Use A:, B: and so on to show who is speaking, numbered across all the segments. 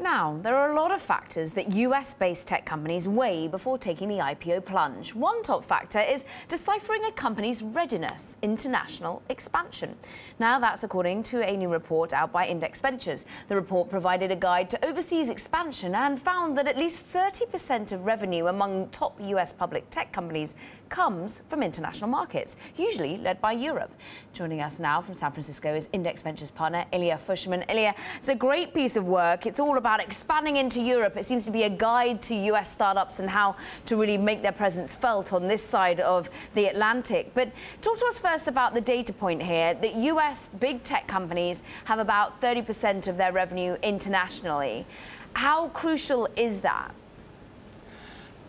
A: Now, there are a lot of factors that US-based tech companies weigh before taking the IPO plunge. One top factor is deciphering a company's readiness, international expansion. Now, that's according to a new report out by Index Ventures. The report provided a guide to overseas expansion and found that at least 30% of revenue among top US public tech companies comes from international markets, usually led by Europe. Joining us now from San Francisco is Index Ventures partner Ilya Fushman. Ilya, it's a great piece of work. It's all about expanding into Europe. It seems to be a guide to US startups and how to really make their presence felt on this side of the Atlantic. But talk to us first about the data point here that US big tech companies have about 30% of their revenue internationally. How crucial is that?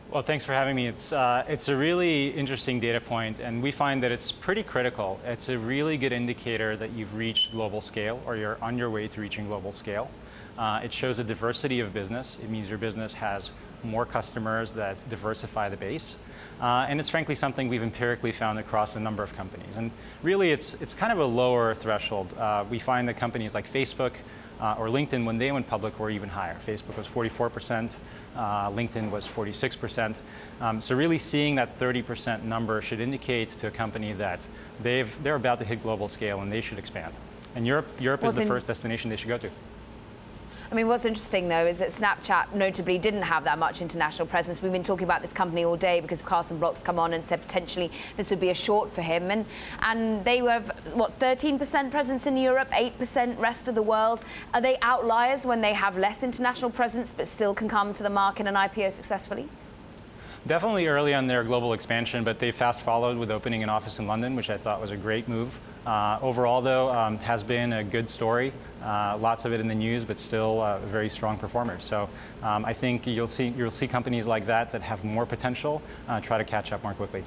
B: Well, thanks for having me. It's a really interesting data point, and we find that it's pretty critical. It's a really good indicator that you've reached global scale or you're on your way to reaching global scale. It shows a diversity of business. It means your business has more customers that diversify the base. And it's frankly something we've empirically found across a number of companies. And really, it's kind of a lower threshold. We find that companies like Facebook or LinkedIn, when they went public, were even higher. Facebook was 44%, LinkedIn was 46%. So really seeing that 30% number should indicate to a company that they're about to hit global scale and they should expand. And Europe is the first destination they should go to.
A: I mean, what's interesting, though, is that Snapchat notably didn't have that much international presence. We've been talking about this company all day because Carson Block's come on and said potentially this would be a short for him. And they have, what, 13% presence in Europe, 8% rest of the world. Are they outliers when they have less international presence but still can come to the market and IPO successfully?
B: Definitely early on their global expansion, but they fast followed with opening an office in London, which I thought was a great move. Overall, though, has been a good story. Lots of it in the news, but still a very strong performer. So I think you'll see companies like that have more potential try to catch up more quickly.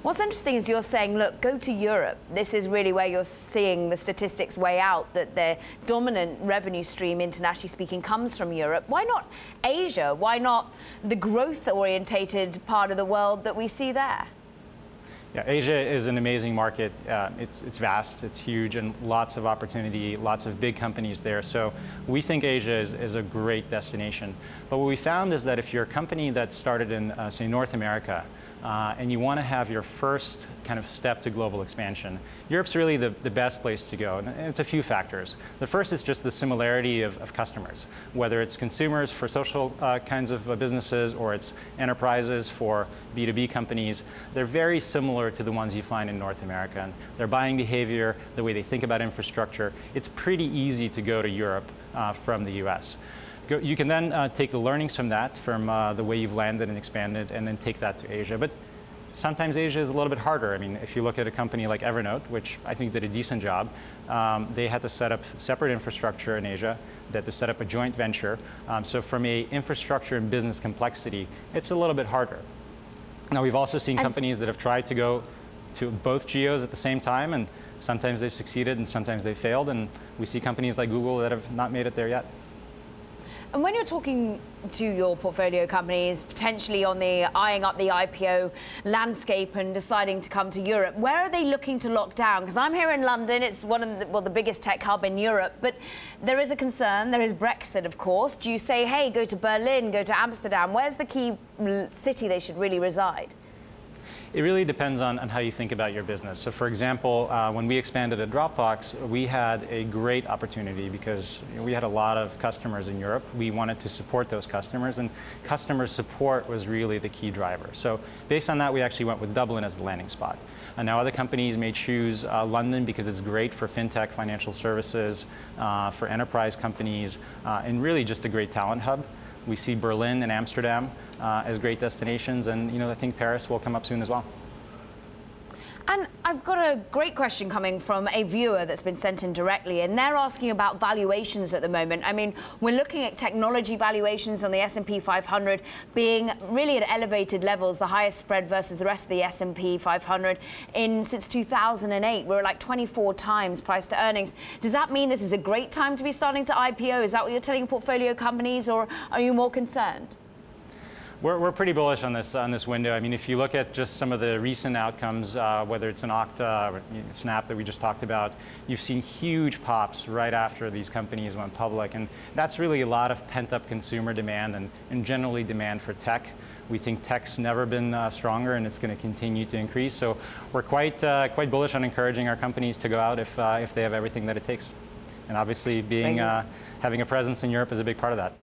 A: What's interesting is you're saying, look, go to Europe. This is really where you're seeing the statistics weigh out that their dominant revenue stream, internationally speaking, comes from Europe. Why not Asia? Why not the growth-orientated part of the world that we see there?
B: Yeah, Asia is an amazing market. It's vast, it's huge, and lots of opportunity, lots of big companies there. So we think Asia is a great destination. But what we found is that if you're a company that started in, say, North America, and you want to have your first kind of step to global expansion, Europe's really the best place to go. And it's a few factors. The first is just the similarity of customers, whether it's consumers for social kinds of businesses or it's enterprises for B2B companies. They're very similar to the ones you find in North America. And their buying behavior, the way they think about infrastructure, it's pretty easy to go to Europe from the US. You can then take the learnings from that, from the way you've landed and expanded, and then take that to Asia. But sometimes Asia is a little bit harder. I mean, if you look at a company like Evernote, which I think did a decent job, they had to set up separate infrastructure in Asia. They had to set up a joint venture. So from a infrastructure and business complexity, it's a little bit harder. Now, we've also seen companies that have tried to go to both geos at the same time, and sometimes they've succeeded and sometimes they've failed. And we see companies like Google that have not made it there yet.
A: And when you're talking to your portfolio companies, potentially on the eyeing up the IPO landscape and deciding to come to Europe, where are they looking to lock down? Because I'm here in London, it's one of the biggest tech hub in Europe, but there is a concern, there is Brexit, of course. Do you say, hey, go to Berlin, go to Amsterdam? Where's the key city they should really reside?
B: It really depends on how you think about your business. So for example, when we expanded at Dropbox, we had a great opportunity because we had a lot of customers in Europe. We wanted to support those customers, and customer support was really the key driver. So based on that, we actually went with Dublin as the landing spot. And now other companies may choose London because it's great for fintech, financial services, for enterprise companies, and really just a great talent hub. We see Berlin and Amsterdam as great destinations, and I think Paris will come up soon as well.
A: And I've got a great question coming from a viewer that's been sent in directly, and they're asking about valuations at the moment. I mean, we're looking at technology valuations on the S&P 500 being really at elevated levels, the highest spread versus the rest of the S&P 500 since 2008. We're like 24 times price to earnings. Does that mean this is a great time to be starting to IPO? Is that what you're telling portfolio companies, or are you more concerned?
B: We're pretty bullish on this window. I mean, if you look at just some of the recent outcomes, whether it's an Okta or Snap that we just talked about, you've seen huge pops right after these companies went public, and that's really a lot of pent-up consumer demand and generally demand for tech. We think tech's never been stronger, and it's going to continue to increase. So we're quite bullish on encouraging our companies to go out if they have everything that it takes, and obviously having a presence in Europe is a big part of that.